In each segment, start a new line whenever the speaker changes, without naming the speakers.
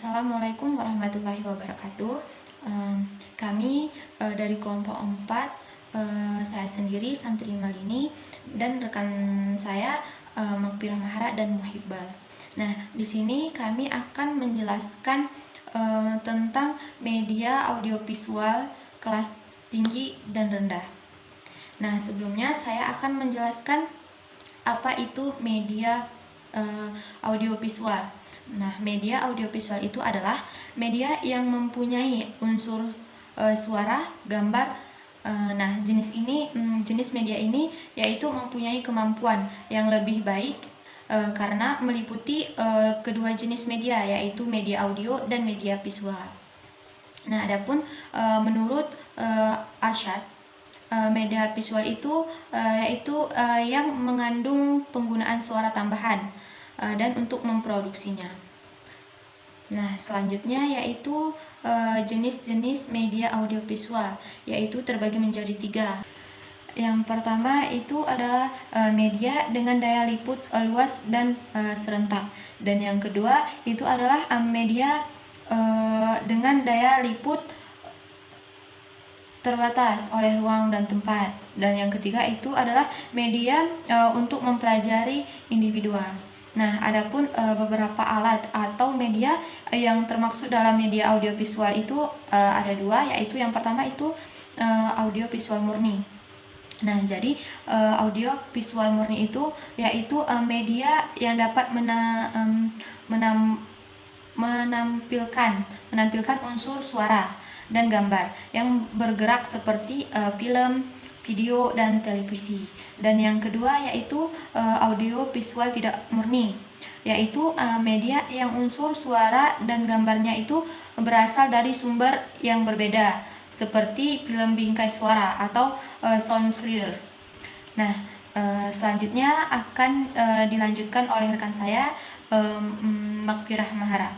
Assalamualaikum warahmatullahi wabarakatuh. Kami dari kelompok 4, saya sendiri Santri Malini dan rekan saya Magfirah Mahara dan Muhibbal. Nah, di sini kami akan menjelaskan tentang media audiovisual kelas tinggi dan rendah. Nah, sebelumnya saya akan menjelaskan apa itu media audiovisual. Nah, media audiovisual itu adalah media yang mempunyai unsur suara, gambar. Nah, jenis media ini yaitu mempunyai kemampuan yang lebih baik karena meliputi kedua jenis media, yaitu media audio dan media visual. Nah, adapun menurut Arsyad, media visual itu yaitu yang mengandung penggunaan suara tambahan dan untuk memproduksinya. Nah, selanjutnya yaitu jenis-jenis media audiovisual, yaitu terbagi menjadi 3. Yang pertama itu adalah media dengan daya liput luas dan serentak. Dan yang kedua itu adalah media dengan daya liput terbatas oleh ruang dan tempat. Dan yang ketiga itu adalah media untuk mempelajari individual. Nah, adapun beberapa alat atau media yang termaksud dalam media audiovisual itu ada 2, yaitu yang pertama itu audiovisual murni. Nah, jadi audiovisual murni itu yaitu media yang dapat menampilkan unsur suara dan gambar yang bergerak seperti film, video, dan televisi. Dan yang kedua yaitu audio visual tidak murni, yaitu media yang unsur suara dan gambarnya itu berasal dari sumber yang berbeda, seperti film bingkai suara atau sound slider. Nah, selanjutnya akan dilanjutkan oleh rekan saya, Magfirah Mahara.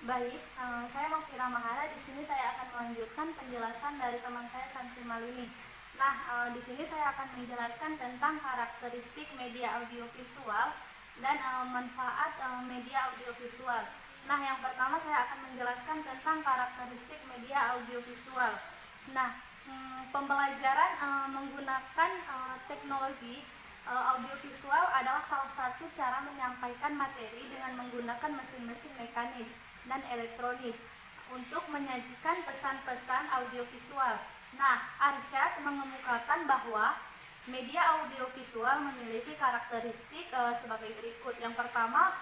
Baik, saya Magfirah Mahara. Di sini saya akan melanjutkan penjelasan dari teman saya Santri Malini. Nah, di sini saya akan menjelaskan tentang karakteristik media audiovisual dan manfaat media audiovisual. Nah, yang pertama saya akan menjelaskan tentang karakteristik media audiovisual. Nah, pembelajaran menggunakan teknologi audiovisual adalah salah satu cara menyampaikan materi dengan menggunakan mesin-mesin mekanis dan elektronis untuk menyajikan pesan-pesan audiovisual. Nah, Arsyad mengemukakan bahwa media audiovisual memiliki karakteristik sebagai berikut. Yang pertama,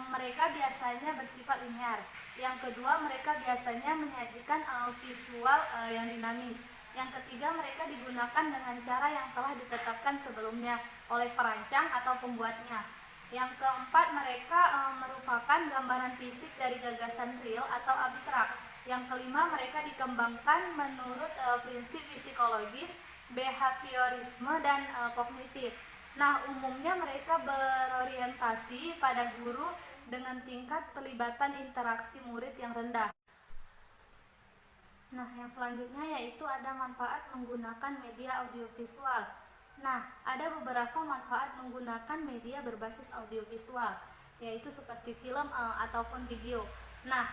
mereka biasanya bersifat linear. Yang kedua, mereka biasanya menyajikan visual yang dinamis. Yang ketiga, mereka digunakan dengan cara yang telah ditetapkan sebelumnya oleh perancang atau pembuatnya. Yang keempat, mereka merupakan gambaran fisik dari gagasan real atau abstrak. Yang kelima, mereka dikembangkan menurut prinsip psikologis, behaviorisme, dan kognitif. Nah, umumnya mereka berorientasi pada guru dengan tingkat pelibatan interaksi murid yang rendah. Nah, yang selanjutnya yaitu ada manfaat menggunakan media audiovisual. Nah, ada beberapa manfaat menggunakan media berbasis audiovisual, yaitu seperti film ataupun video. Nah,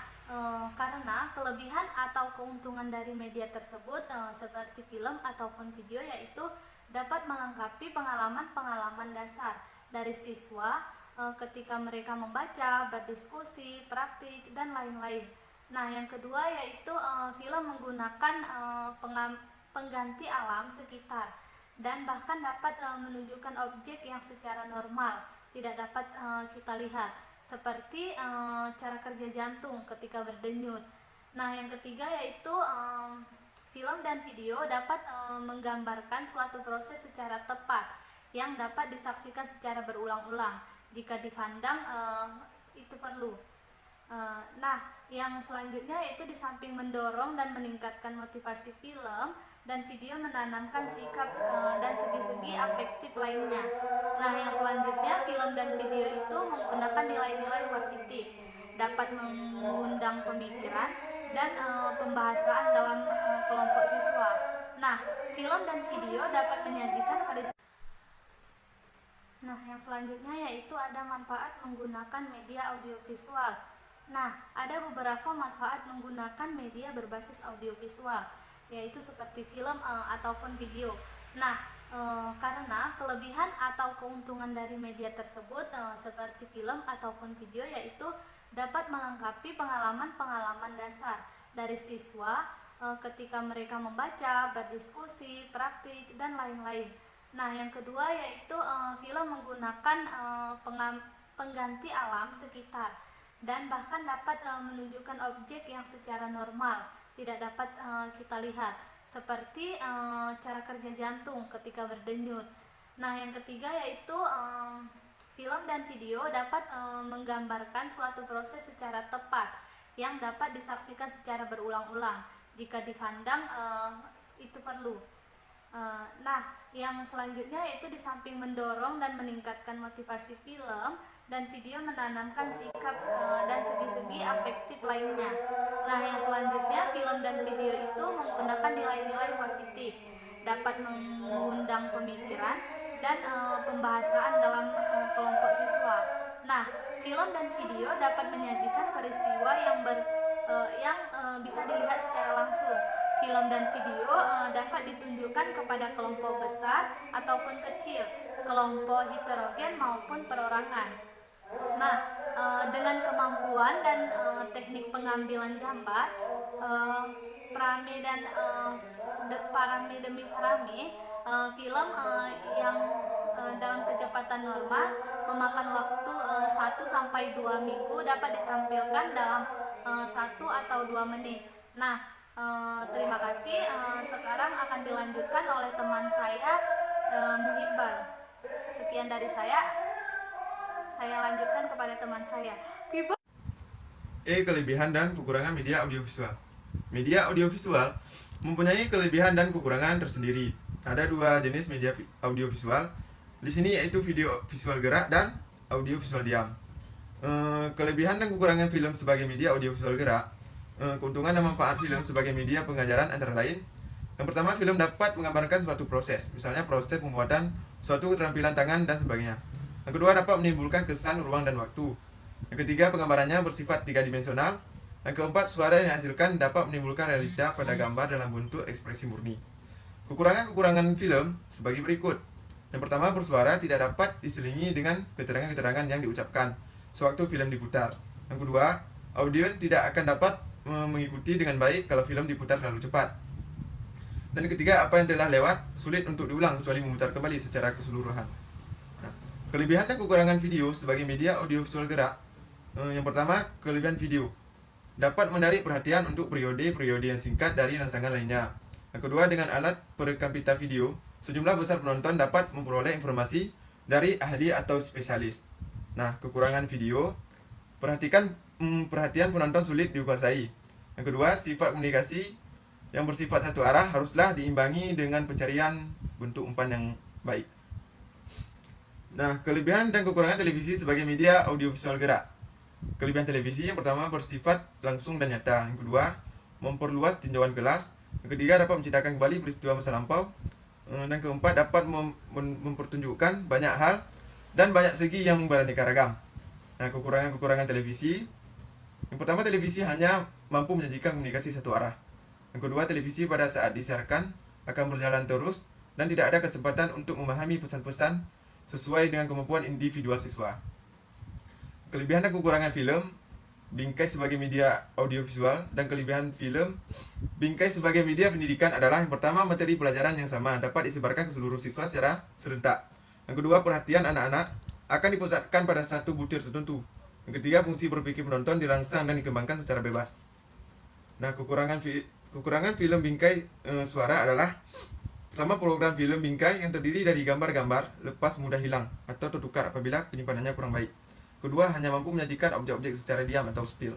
karena kelebihan atau keuntungan dari media tersebut seperti film ataupun video yaitu dapat melengkapi pengalaman-pengalaman dasar dari siswa ketika mereka membaca, berdiskusi, praktik, dan lain-lain. Nah, yang kedua yaitu film menggunakan pengganti alam sekitar dan bahkan dapat menunjukkan objek yang secara normal tidak dapat kita lihat, seperti cara kerja jantung ketika berdenyut. Nah, yang ketiga yaitu film dan video dapat menggambarkan suatu proses secara tepat yang dapat disaksikan secara berulang-ulang jika dipandang itu perlu. Nah, yang selanjutnya yaitu di samping mendorong dan meningkatkan motivasi, film dan video menanamkan sikap dan segi-segi afektif lainnya. Nah, yang selanjutnya film dan video itu menggunakan nilai-nilai positif, dapat mengundang pemikiran dan pembahasan dalam kelompok siswa. Nah, film dan video dapat menyajikan Nah, yang selanjutnya yaitu ada manfaat menggunakan media audiovisual. Nah, ada beberapa manfaat menggunakan media berbasis audiovisual, yaitu seperti film ataupun video. Nah, karena kelebihan atau keuntungan dari media tersebut seperti film ataupun video yaitu dapat melengkapi pengalaman-pengalaman dasar dari siswa ketika mereka membaca, berdiskusi, praktik, dan lain-lain. Nah, yang kedua yaitu film menggunakan pengganti alam sekitar dan bahkan dapat menunjukkan objek yang secara normal tidak dapat kita lihat, seperti cara kerja jantung ketika berdenyut. Nah, yang ketiga yaitu film dan video dapat menggambarkan suatu proses secara tepat yang dapat disaksikan secara berulang-ulang jika dipandang itu perlu. Nah, yang selanjutnya yaitu di samping mendorong dan meningkatkan motivasi, film dan video menanamkan sikap dan segi-segi afektif lainnya. Nah, yang selanjutnya film dan video itu menggunakan nilai-nilai positif, dapat mengundang pemikiran dan pembahasan dalam kelompok siswa. Nah, film dan video dapat menyajikan peristiwa yang bisa dilihat secara langsung. Film dan video dapat ditunjukkan kepada kelompok besar ataupun kecil, kelompok heterogen maupun perorangan. Nah, dengan kemampuan dan teknik pengambilan gambar, parame dan parame demi parame, film yang dalam kecepatan normal memakan waktu 1-2 minggu dapat ditampilkan dalam 1 atau 2 menit. Nah, terima kasih. Sekarang akan dilanjutkan oleh teman saya, Muhibbal. Sekian dari saya lanjutkan kepada teman saya.
Kelebihan dan kekurangan media audiovisual. Media audiovisual mempunyai kelebihan dan kekurangan tersendiri. Ada 2 jenis media audiovisual di sini, yaitu video visual gerak dan audio visual diam. Kelebihan dan kekurangan film sebagai media audiovisual gerak. Keuntungan dan manfaat film sebagai media pengajaran antara lain. Yang pertama, film dapat menggambarkan suatu proses, misalnya proses pembuatan suatu keterampilan tangan dan sebagainya. Yang kedua, dapat menimbulkan kesan ruang dan waktu. Yang ketiga, penggambarannya bersifat 3-dimensional. Yang keempat, suara yang dihasilkan dapat menimbulkan realita pada gambar dalam bentuk ekspresi murni. Kekurangan film sebagai berikut. Yang pertama, bersuara tidak dapat diselingi dengan keterangan-keterangan yang diucapkan sewaktu film diputar. Yang kedua, audio tidak akan dapat mengikuti dengan baik kalau film diputar terlalu cepat. Dan ketiga, apa yang telah lewat sulit untuk diulang kecuali memutar kembali secara keseluruhan. Nah, kelebihan dan kekurangan video sebagai media audiovisual gerak. Yang pertama, kelebihan video dapat menarik perhatian untuk periode-periode yang singkat dari rangsangan lainnya. Yang kedua, dengan alat perekam pita video, sejumlah besar penonton dapat memperoleh informasi dari ahli atau spesialis. Nah, kekurangan video, perhatian penonton sulit dikuasai. Yang kedua, sifat komunikasi yang bersifat satu arah haruslah diimbangi dengan pencarian bentuk umpan yang baik. Nah, kelebihan dan kekurangan televisi sebagai media audiovisual gerak. Kelebihan televisi yang pertama bersifat langsung dan nyata. Yang kedua, memperluas tinjauan kelas. Yang ketiga, dapat menceritakan kembali peristiwa masa lampau. Dan keempat, dapat mempertunjukkan banyak hal dan banyak segi yang beraneka ragam. Nah, kekurangan televisi. Yang pertama, televisi hanya mampu menyajikan komunikasi satu arah. Yang kedua, televisi pada saat disiarkan akan berjalan terus dan tidak ada kesempatan untuk memahami pesan-pesan sesuai dengan kemampuan individual siswa. Kelebihan dan kekurangan film bingkai sebagai media audiovisual dan kelebihan film bingkai sebagai media pendidikan adalah: yang pertama, materi pelajaran yang sama dapat disebarkan ke seluruh siswa secara serentak. Yang kedua, perhatian anak-anak akan dipusatkan pada satu butir tertentu. Yang ketiga, fungsi berpikir penonton dirangsang dan dikembangkan secara bebas. Nah, kekurangan film bingkai suara adalah: pertama, program film bingkai yang terdiri dari gambar-gambar lepas mudah hilang atau tertukar apabila penyimpanannya kurang baik. Kedua, hanya mampu menyajikan objek-objek secara diam atau still.